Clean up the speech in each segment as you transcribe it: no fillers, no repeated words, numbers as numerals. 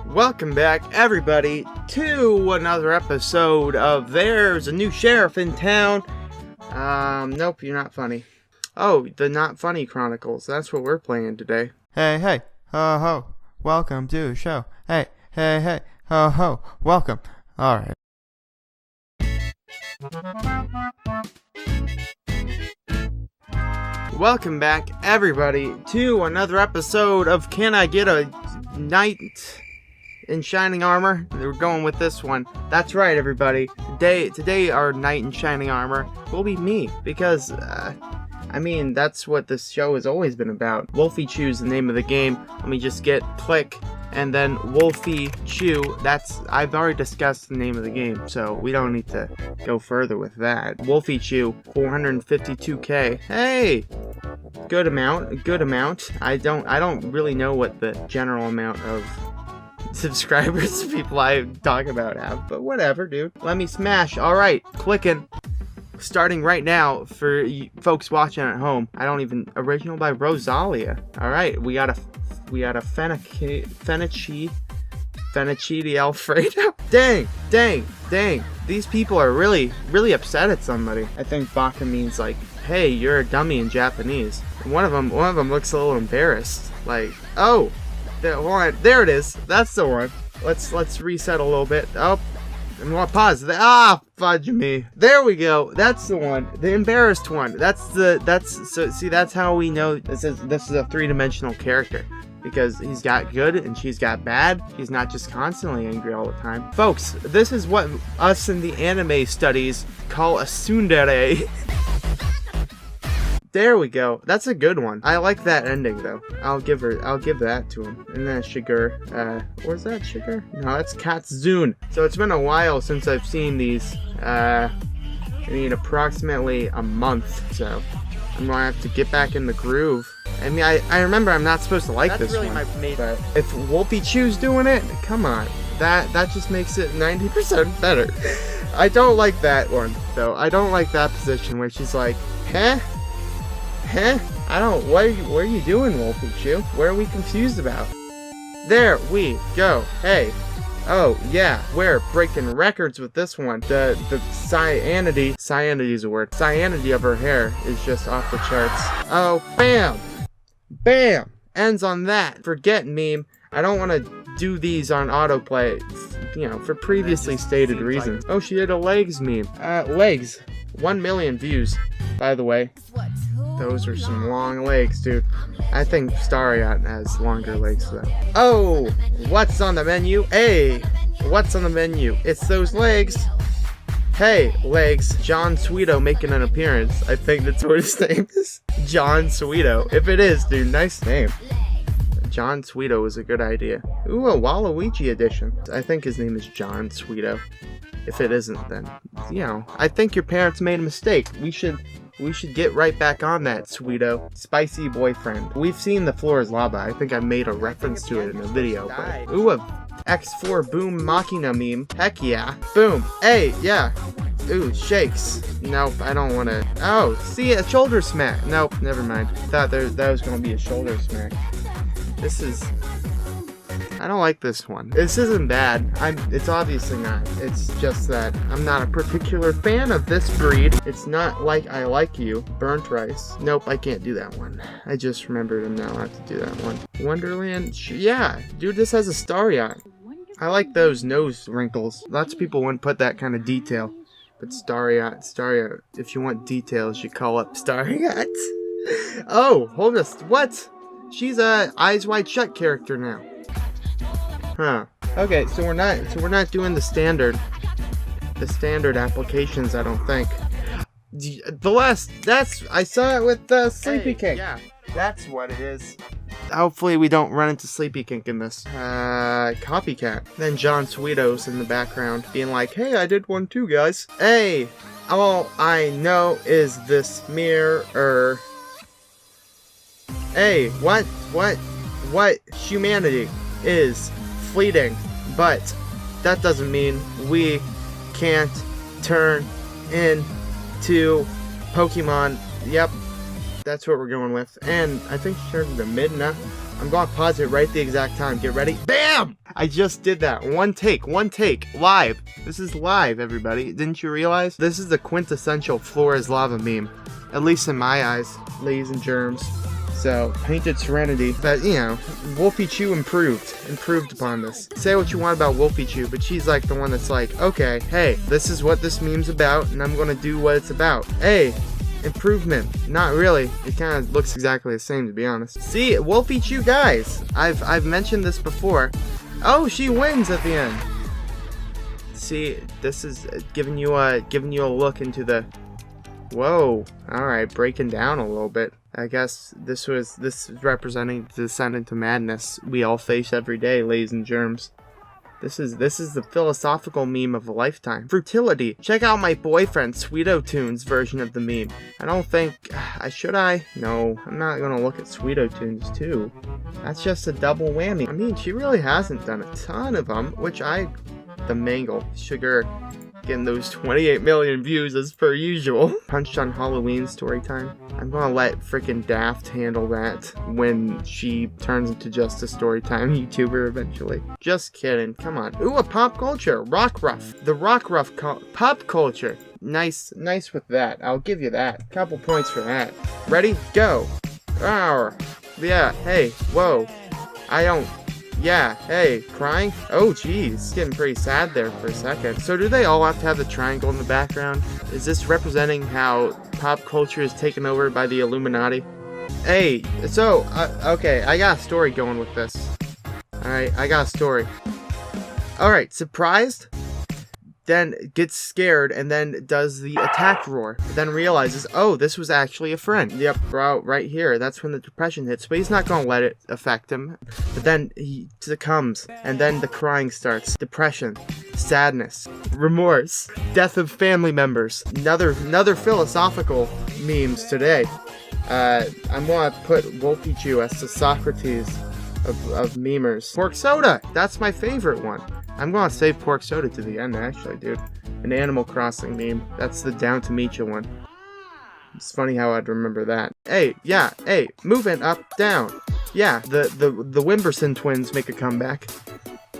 Welcome back, everybody, to another episode of There's a New Sheriff in Town. Nope, you're not funny. Oh, the Not Funny Chronicles. That's what we're playing today. Hey, ho, ho, welcome to the show. Hey, ho, ho, welcome. Alright. Welcome back, everybody, to another episode of Can I Get a Knight in Shining Armor? We're going with this one. That's right, everybody. Today our knight in shining armor will be me, because that's what this show has always been about. Wolfychu is the name of the game. Let me just click, and then Wolfychu. I've already discussed the name of the game, so we don't need to go further with that. Wolfychu, 452k. Hey, good amount. I don't really know what the general amount of subscribers people I talk about have, but whatever, dude. Let me smash. All right, clicking. Starting right now for you folks watching at home. Original by Rosalia. All right, we got a fennici di Alfredo. Dang. These people are really upset at somebody. I think baka means like, hey, you're a dummy in Japanese. And one of them looks a little embarrassed. Like, oh. There it is. That's the one. Let's reset a little bit. Oh, and we'll pause. Fudge me. There we go. That's the one. The embarrassed one. That's how we know this is a three-dimensional character. Because he's got good and she's got bad. He's not just constantly angry all the time. Folks, this is what us in the anime studies call a tsundere. There we go. That's a good one. I like that ending though. I'll give that to him. And then Shigur. Or is that Shigur? No, that's Katsune. So it's been a while since I've seen these. Approximately a month. So I'm gonna have to get back in the groove. I mean, I remember I'm not supposed to like this one. That's really my but if Wolfychu's doing it, come on. That just makes it 90% better. I don't like that one though. I don't like that position where she's like, Huh? What are you doing, Wolfychu? What are we confused about? There we go. Hey. Oh, yeah. We're breaking records with this one. The cyanity is a word. Cyanity of her hair is just off the charts. Oh, bam. Ends on that. Forget meme. I don't want to do these on autoplay, for previously stated reasons. Oh, she did a legs meme. Legs. 1 million views, by the way. Those are some long legs, dude. I think Staryacht has longer legs though. Oh, what's on the menu? Hey, what's on the menu? It's those legs. Hey, legs. John Sweeto making an appearance. I think that's what his name is. John Sweeto. If it is, dude, nice name. John Sweeto is a good idea. Ooh, a Waluigi edition. I think his name is John Sweeto. If it isn't, then, I think your parents made a mistake. We should get right back on that, Sweeto. Spicy boyfriend. We've seen The Floor is Lava. I think I made a reference to it in a video. But, ooh, a X4 Boom Machina meme. Heck yeah. Boom. Hey, yeah. Ooh, shakes. Nope, I don't want to. Oh, see, a shoulder smack. Nope, never mind. Thought that was going to be a shoulder smack. I don't like this one. This isn't bad. It's obviously not. It's just that I'm not a particular fan of this breed. It's not like I like you. Burnt rice. Nope, I can't do that one. I just remembered I'm not allowed to do that one. Wonderland. Yeah, dude, this has a Staryacht. I like those nose wrinkles. Lots of people wouldn't put that kind of detail. But Staryacht. If you want details, you call up Staryacht. Oh, hold us. What? She's a Eyes Wide Shut character now. Huh. Okay, so we're not doing the standard applications, I don't think. I saw it with Sleepy Kink. Yeah, that's what it is. Hopefully we don't run into Sleepy Kink in this. Copycat. Then John Sweeto's in the background being like, hey, I did one too, guys. Hey, all I know is this mirror. Hey, what? Humanity is fleeting, but that doesn't mean we can't turn into Pokemon. Yep, that's what we're going with. And I think she turned into Midna. I'm gonna pause it right at the exact time. Get ready. BAM! I just did that. One take, live. This is live, everybody. Didn't you realize? This is the quintessential floor is lava meme. At least in my eyes, ladies and germs. So, Painted Serenity, but you know, Wolfychu improved upon this. Say what you want about Wolfychu, but she's like the one that's like, okay, hey, this is what this meme's about, and I'm gonna do what it's about. Hey, improvement. Not really. It kind of looks exactly the same, to be honest. See, Wolfychu, guys, I've mentioned this before. Oh, she wins at the end. See, this is giving you a look into the. Whoa. All right, breaking down a little bit. I guess this is representing the descent into madness we all face every day, ladies and germs. This is the philosophical meme of a lifetime. Fertility. Check out my boyfriend Sweeto Tunes version of the meme. I don't think should I? No, I'm not gonna look at Sweeto Tunes too. That's just a double whammy. I mean, she really hasn't done a ton of them, the mangle sugar. Getting those 28 million views as per usual. Punched on Halloween Storytime. I'm gonna let frickin' Daft handle that when she turns into just a Storytime YouTuber eventually. Just kidding, come on. Ooh, a pop culture, Rock Ruff. The Rock Ruff pop culture. Nice with that. I'll give you that. Couple points for that. Ready? Go. Arr. Yeah, hey, whoa. Yeah, hey, crying? Oh, geez. Getting pretty sad there for a second. So do they all have to have the triangle in the background? Is this representing how pop culture is taken over by the Illuminati? Hey, so, okay, I got a story going with this. Alright, I got a story. Alright, surprised? Then gets scared and then does the attack roar. Then realizes, oh, this was actually a friend. Yep, right here. That's when the depression hits. But he's not gonna let it affect him. But then he succumbs. And then the crying starts. Depression. Sadness. Remorse. Death of family members. Another philosophical memes today. I'm gonna put Wolfychu as the Socrates of memers. Pork soda! That's my favorite one. I'm gonna save pork soda to the end, actually, dude. An Animal Crossing meme. That's the Down to Meet You one. It's funny how I'd remember that. Hey, yeah, hey, moving up, down. Yeah, the Wimberson twins make a comeback.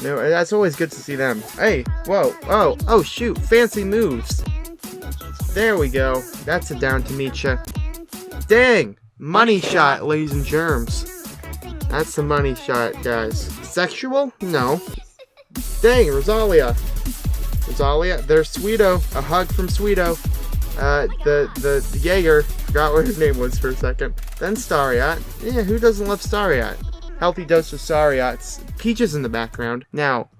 You know, that's always good to see them. Hey, whoa, oh shoot, fancy moves. There we go. That's a Down to Meet Ya. Dang, money shot, ladies and germs. That's the money shot, guys. Sexual? No. Dang, Rosalia, there's Sweeto, a hug from Sweeto. The Jaeger, forgot what her name was for a second. Then Stariat, yeah, who doesn't love Stariat? Healthy dose of Stariats. Peaches in the background. Now,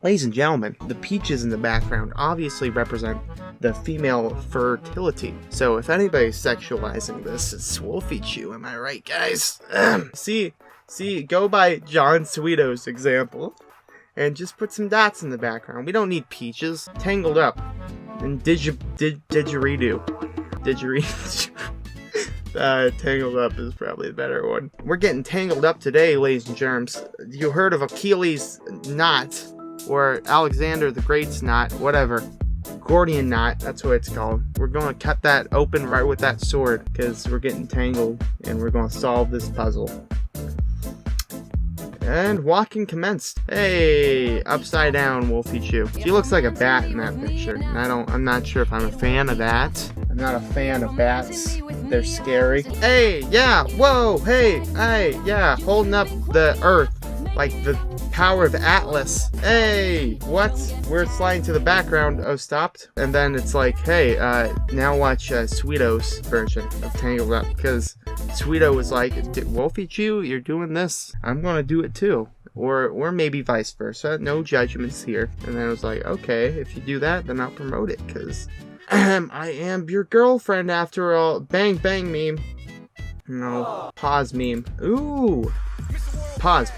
ladies and gentlemen, the peaches in the background obviously represent the female fertility. So if anybody's sexualizing this, it's Wolfychu, am I right, guys? See, go by John Sweeto's example. And just put some dots in the background. We don't need peaches. Tangled up. And didgeridoo. Tangled up is probably the better one. We're getting tangled up today, ladies and germs. You heard of Achilles' knot, or Alexander the Great's knot, whatever. Gordian knot, that's what it's called. We're going to cut that open right with that sword, because we're getting tangled, and we're going to solve this puzzle. And walking commenced. Hey, upside down Wolfychu. She looks like a bat in that picture. And I'm not sure if I'm a fan of that. I'm not a fan of bats. They're scary. Hey, yeah, whoa, hey, yeah, holding up the earth like the power of Atlas. Hey, what? We're sliding to the background. Oh, stopped. And then it's like, hey, now watch Sweeto's version of Tangled Up, because Sweeto was like, Wolfychu, you're doing this, I'm gonna do it too. Or maybe vice versa. No judgments here. And then I was like, okay, if you do that, then I'll promote it, because I am your girlfriend after all. Bang bang meme. No. Pause meme. Ooh. Pause.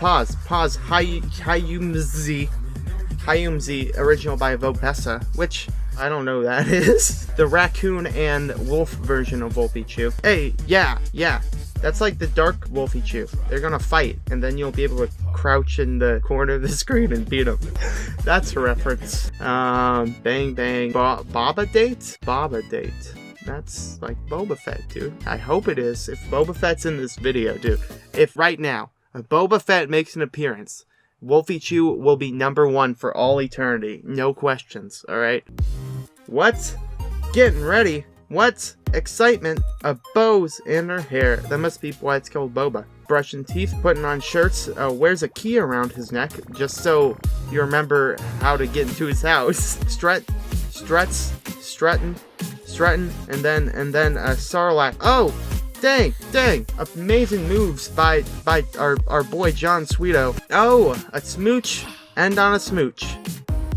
Hayumzi, original by Vopessa, which I don't know who that is. The raccoon and wolf version of Wolfychu. Hey, yeah. That's like the dark Wolfychu. They're gonna fight, and then you'll be able to crouch in the corner of the screen and beat them. That's a reference. Bang bang. Baba date? Baba date. That's like Boba Fett, dude. I hope it is. If Boba Fett's in this video, dude. If right now, Boba Fett makes an appearance. Wolfychu will be number 1 for all eternity. No questions, alright? What? Getting ready? What? Excitement. A bow's in her hair. That must be why it's called Boba. Brushing teeth, putting on shirts, wears a key around his neck, just so you remember how to get into his house. Strutting, and then Sarlacc. Oh! Dang! Amazing moves by our boy John Sweeto. Oh, a smooch. End on a smooch.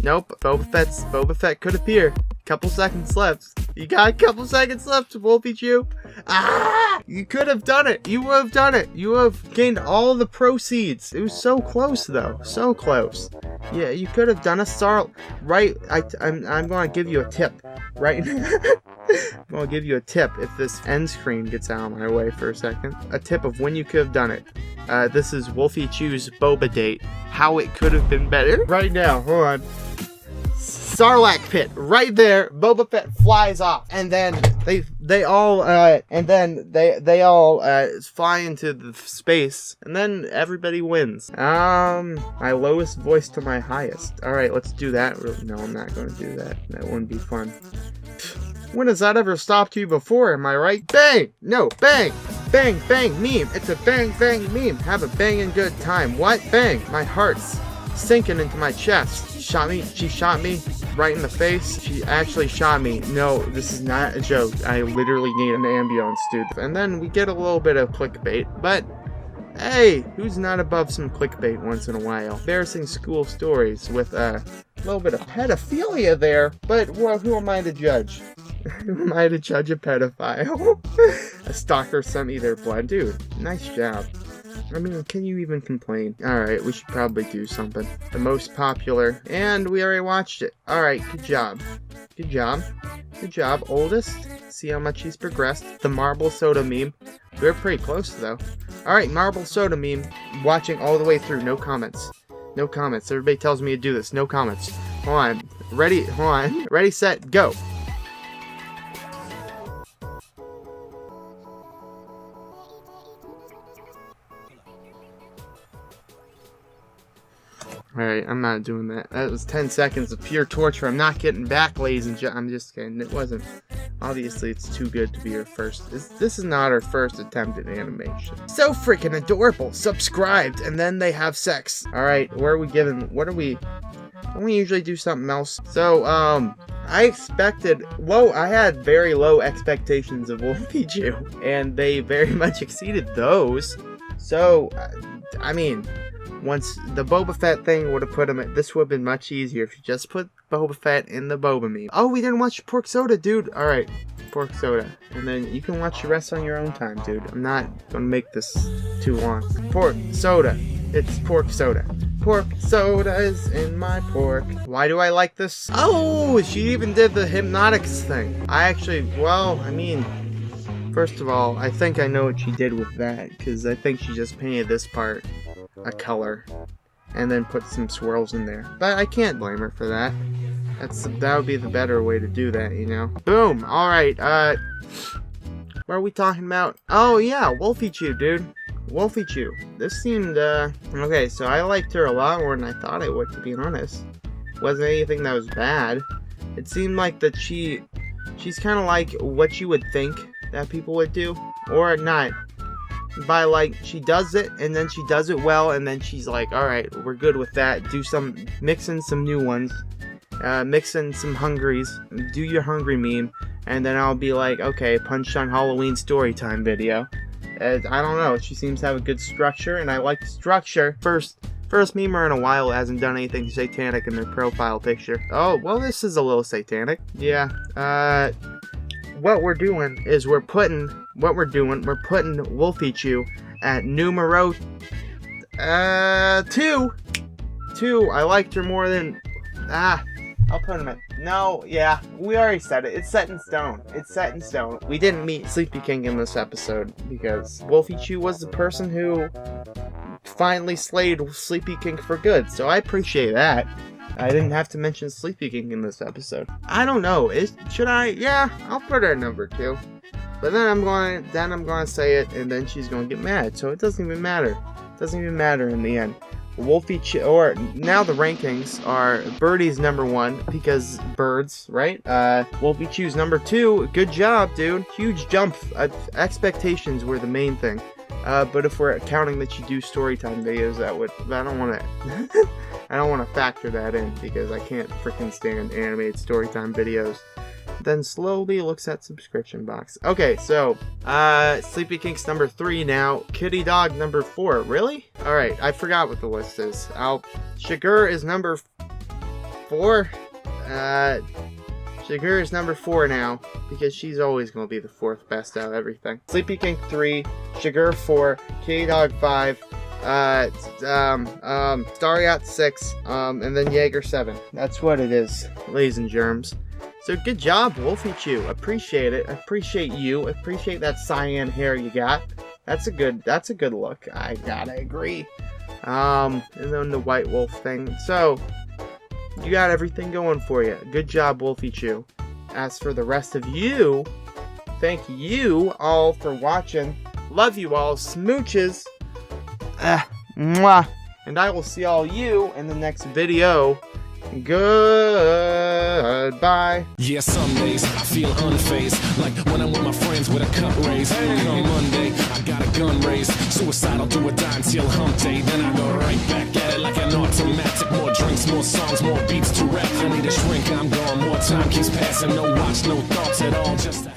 Nope. Boba Fett could appear. Couple seconds left. You got a couple seconds left, Wolfychu. Ah! You could have done it. You would have done it. You have gained all the proceeds. It was so close, though. So close. Yeah, you could have done a star. Right. I'm going to give you a tip. Right. I'm going to give you a tip if this end screen gets out of my way for a second. A tip of when you could have done it. This is Wolfychu's Boba date. How it could have been better. Right now. Hold on. Sarlacc pit, right there. Boba Fett flies off, and then they all fly into the space, and then everybody wins. My lowest voice to my highest. All right, let's do that. No, I'm not going to do that. That wouldn't be fun. When has that ever stopped you before? Am I right? Bang! No, bang! Bang, bang, meme. It's a bang, bang meme. Have a banging good time. What? Bang! My heart's sinking into my chest. She shot me right in the face. She actually shot me. No, this is not a joke. I literally need an ambulance, dude. And then we get a little bit of clickbait, but hey, who's not above some clickbait once in a while? Embarrassing school stories with a little bit of pedophilia there, but well, who am I to judge? Who am I to judge a pedophile? A stalker sent me their blood. Dude, nice job. I mean, can you even complain? Alright, we should probably do something. The most popular, and we already watched it. Alright, good job. Good job. Good job. Oldest. See how much he's progressed. The marble soda meme. We're pretty close, though. Alright, marble soda meme. Watching all the way through. No comments. No comments. Everybody tells me to do this. No comments. Hold on. Ready, hold on. Ready, set, go. Alright, I'm not doing that. That was 10 seconds of pure torture. I'm not getting back, ladies and gentlemen. I'm just kidding. It wasn't. Obviously, it's too good to be our first. This is not our first attempt at animation. So freaking adorable. Subscribed, and then they have sex. Alright, where are we giving? What are we? Don't we usually do something else? So, I expected, I had very low expectations of Wolfychu, and they very much exceeded those. So, I mean, once the Boba Fett thing would have put him at, this would have been much easier if you just put Boba Fett in the Boba meme. Oh, we didn't watch Pork Soda, dude. Alright, Pork Soda. And then you can watch the rest on your own time, dude. I'm not gonna make this too long. Pork Soda. It's Pork Soda. Pork soda is in my pork. Why do I like this? Oh, she even did the hypnotics thing. First of all, I think I know what she did with that, because I think she just painted this part a color and then put some swirls in there. But I can't blame her for that. That would be the better way to do that, you know? Boom! Alright, what are we talking about? Oh yeah, Wolfychu, dude. Wolfychu. This seemed, okay, so I liked her a lot more than I thought I would, to be honest. Wasn't anything that was bad. It seemed like that she's kind of like what you would think that people would do, or not. By like, she does it, and then she does it well, and then she's like, alright, we're good with that. Mix in some new ones. Mix in some hungries. Do your hungry meme. And then I'll be like, okay, Punch on Halloween Storytime video. I don't know, she seems to have a good structure, and I like the structure. First memer in a while hasn't done anything satanic in their profile picture. Oh, well, this is a little satanic. Yeah, what we're doing is we're putting Wolfychu at numero 2. I liked her more than, I'll put him at, no, yeah, we already said it. It's set in stone. It's set in stone. We didn't meet Sleepy King in this episode because Wolfychu was the person who finally slayed Sleepy King for good, so I appreciate that. I didn't have to mention Sleepy King in this episode. I don't know. Should I? Yeah, I'll put her at number 2. But then I'm going to say it, and then she's going to get mad, so it doesn't even matter. Doesn't even matter in the end. Wolfychu, or now the rankings are Birdie's number 1 because birds, right? Wolfychu's number 2. Good job, dude. Huge jump. Expectations were the main thing. But if we're counting that you do Storytime videos, I don't want to. I don't want to factor that in because I can't freaking stand animated Storytime videos. Then slowly looks at subscription box. Okay, so Sleepy Kink's number 3 now. Kitty Dog number 4. Really? All right, I forgot what the list is. Shigur is number 4. Shigur is number 4 now because she's always going to be the 4th best out of everything. Sleepy Kink 3, Shigur 4, Kitty Dog 5, Starry at 6, and then Jaeger 7. That's what it is, ladies and germs. So good job, Wolfychu. Appreciate it. Appreciate you. Appreciate that cyan hair you got. That's a good look. I gotta agree. And then the white wolf thing. So you got everything going for you. Good job, Wolfychu. As for the rest of you, thank you all for watching. Love you all. Smooches. Mwah. And I will see all you in the next video. Goodbye. Yeah, some days I feel unfazed, like when I'm with my friends with a cup raised. Hey. On Monday, I got a gun raised. Suicidal, do or die until hump day. Then I go right back at it like an automatic. More drinks, more songs, more beats to rap. I need a shrink, I'm gone. More time keeps passing. No watch, no thoughts at all. Just